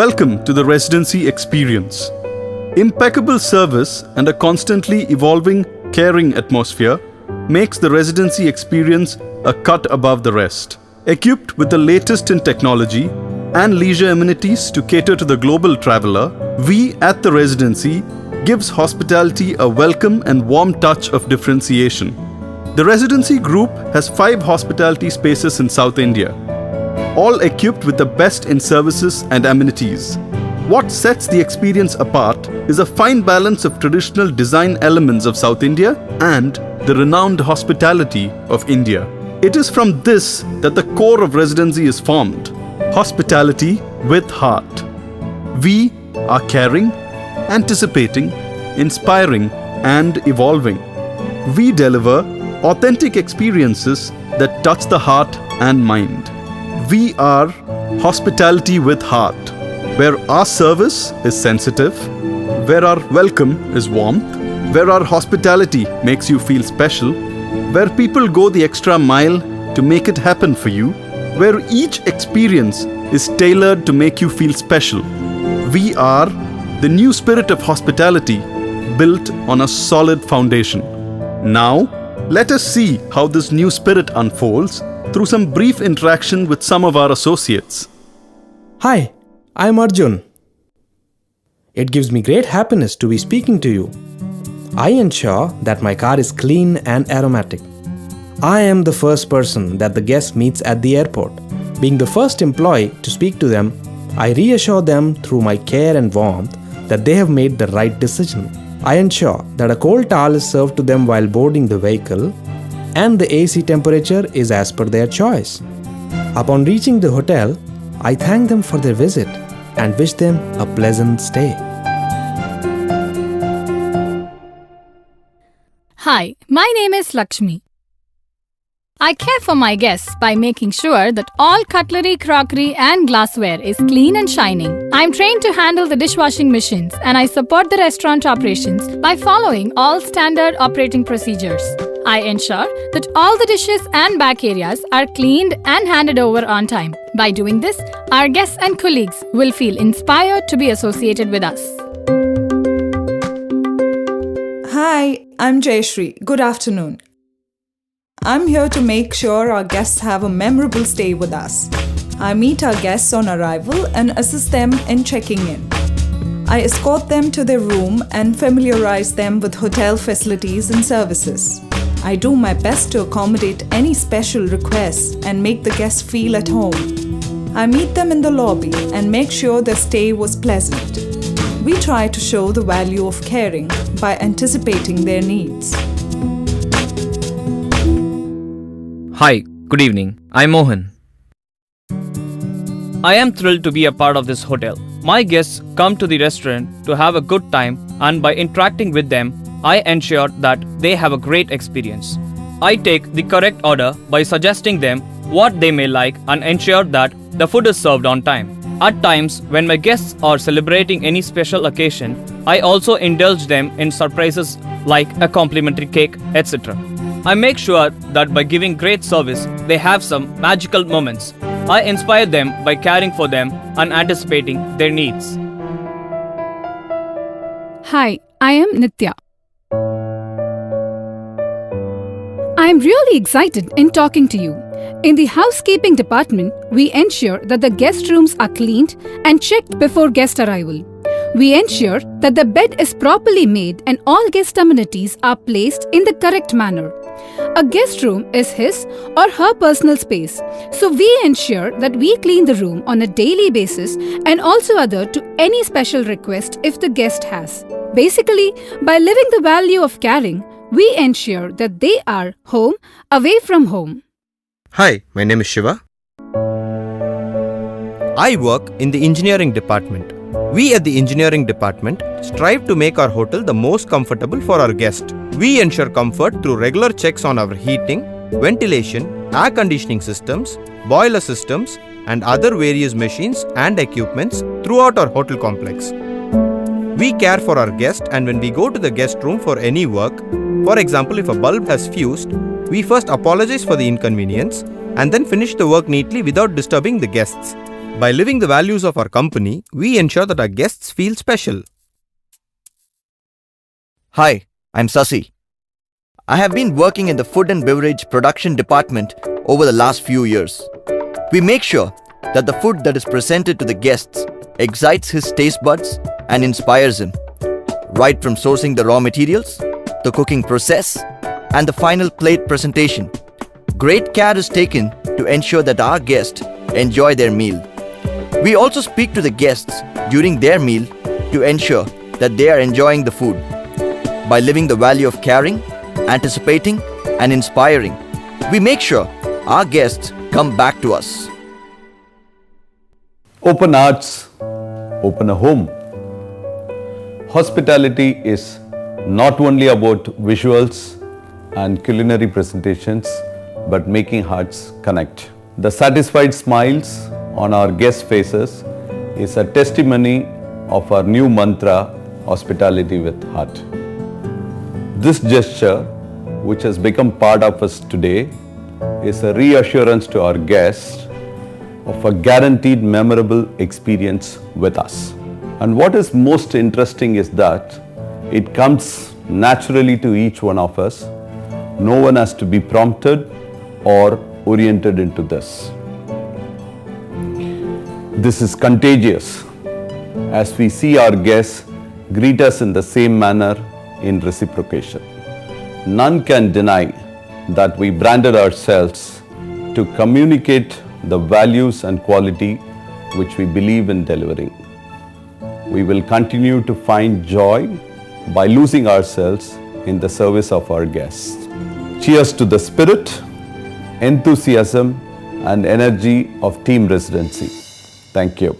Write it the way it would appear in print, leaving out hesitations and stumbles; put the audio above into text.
Welcome to the residency experience. Impeccable service and a constantly evolving, caring atmosphere makes the residency experience a cut above the rest. Equipped with the latest in technology and leisure amenities to cater to the global traveler, we at the residency gives hospitality a welcome and warm touch of differentiation. The residency group has 5 hospitality spaces in South India, all equipped with the best in services and amenities. What sets the experience apart is a fine balance of traditional design elements of South India and the renowned hospitality of India. It is from this that the core of residency is formed: hospitality with heart. We are caring, anticipating, inspiring, and evolving. We deliver authentic experiences that touch the heart and mind. We are hospitality with heart, where our service is sensitive, where our welcome is warmth, where our hospitality makes you feel special, where people go the extra mile to make it happen for you, where each experience is tailored to make you feel special. We are the new spirit of hospitality built on a solid foundation. Now, let us see how this new spirit unfolds through some brief interaction with some of our associates. Hi, I'm Arjun. It gives me great happiness to be speaking to you. I ensure that my car is clean and aromatic. I am the first person that the guest meets at the airport. Being the first employee to speak to them, I reassure them through my care and warmth that they have made the right decision. I ensure that a cold towel is served to them while boarding the vehicle and the AC temperature is as per their choice. Upon reaching the hotel, I thank them for their visit and wish them a pleasant stay. Hi, my name is Lakshmi. I care for my guests by making sure that all cutlery, crockery and glassware is clean and shining. I'm trained to handle the dishwashing machines and I support the restaurant operations by following all standard operating procedures. I ensure that all the dishes and back areas are cleaned and handed over on time. By doing this, our guests and colleagues will feel inspired to be associated with us. Hi, I'm Jayashree. Good afternoon. I'm here to make sure our guests have a memorable stay with us. I meet our guests on arrival and assist them in checking in. I escort them to their room and familiarize them with hotel facilities and services. I do my best to accommodate any special requests and make the guests feel at home. I meet them in the lobby and make sure their stay was pleasant. We try to show the value of caring by anticipating their needs. Hi, good evening. I'm Mohan. I am thrilled to be a part of this hotel. My guests come to the restaurant to have a good time, and by interacting with them, I ensure that they have a great experience. I take the correct order by suggesting them what they may like and ensure that the food is served on time. At times, when my guests are celebrating any special occasion, I also indulge them in surprises like a complimentary cake, etc. I make sure that by giving great service, they have some magical moments. I inspire them by caring for them and anticipating their needs. Hi, I am Nitya. I am really excited in talking to you. In the housekeeping department, we ensure that the guest rooms are cleaned and checked before guest arrival. We ensure that the bed is properly made and all guest amenities are placed in the correct manner. A guest room is his or her personal space, so we ensure that we clean the room on a daily basis and also adhere to any special request if the guest has. Basically, by living the value of caring, we ensure that they are home away from home. Hi, my name is Shiva. I work in the engineering department. We at the engineering department strive to make our hotel the most comfortable for our guests. We ensure comfort through regular checks on our heating, ventilation, air conditioning systems, boiler systems, and other various machines and equipments throughout our hotel complex. We care for our guests, and when we go to the guest room for any work, for example, if a bulb has fused, we first apologize for the inconvenience and then finish the work neatly without disturbing the guests. By living the values of our company, we ensure that our guests feel special. Hi, I'm Sasi. I have been working in the food and beverage production department over the last few years. We make sure that the food that is presented to the guests excites his taste buds and inspires him, right from sourcing the raw materials, the cooking process, and the final plate presentation. Great care is taken to ensure that our guests enjoy their meal. We also speak to the guests during their meal to ensure that they are enjoying the food. By living the value of caring, anticipating, and inspiring, we make sure our guests come back to us. Open Arts, open a home. Hospitality is not only about visuals and culinary presentations, but making hearts connect. The satisfied smiles on our guest faces is a testimony of our new mantra, hospitality with heart. This gesture, which has become part of us today, is a reassurance to our guests of a guaranteed memorable experience with us. And what is most interesting is that it comes naturally to each one of us. No one has to be prompted or oriented into this. This is contagious as we see our guests greet us in the same manner in reciprocation. None can deny that we branded ourselves to communicate the values and quality which we believe in delivering. We will continue to find joy by losing ourselves in the service of our guests. Cheers to the spirit, enthusiasm, and energy of Team Residency. Thank you.